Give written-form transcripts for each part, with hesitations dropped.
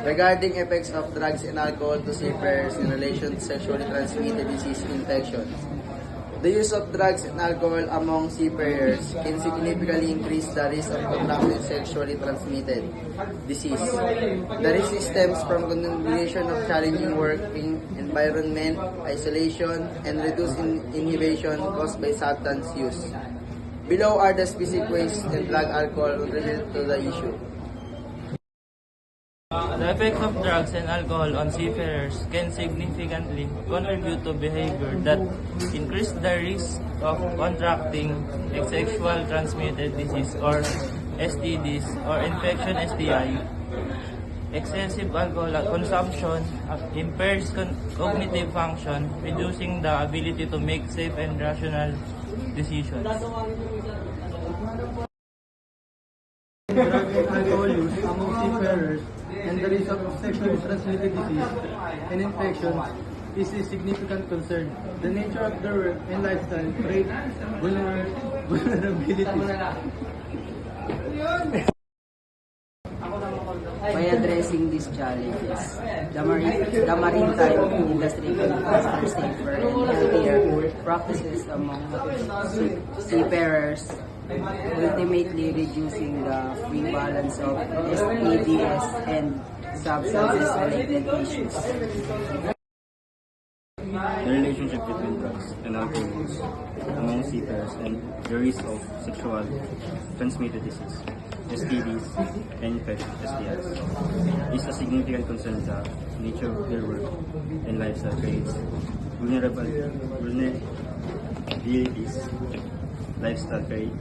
regarding effects of drugs and alcohol to seafarers in relation to sexually transmitted disease infections. The use of drugs and alcohol among seafarers can significantly increase the risk of contracting sexually transmitted disease. The risk stems from combination of challenging working environment, isolation, and reduced inhibition caused by substance use. Below are the specific ways and drug alcohol related to the issue. The effects of drugs and alcohol on seafarers can significantly contribute to behavior that increase the risk of contracting a sexual transmitted disease or STDs or infection STI. Excessive alcohol consumption impairs cognitive function, reducing the ability to make safe and rational decisions. Drug and alcohol use among seafarers and the risk of sexually transmitted disease and infections is a significant concern. The nature of their work and lifestyle create vulnerability. By addressing these challenges, the maritime industry can foster safer and healthier practices among seafarers, ultimately reducing the prevalence of STDs and substances-related issues. The relationship between drugs and alcohol use among seafarers and the risk of sexual transmitted disease, STDs, and infectious STIs is a significant concern. The nature of their work and lifestyle creates vulnerabilities, lifestyle create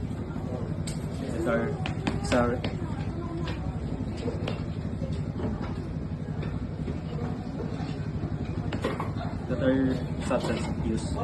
that are substance use.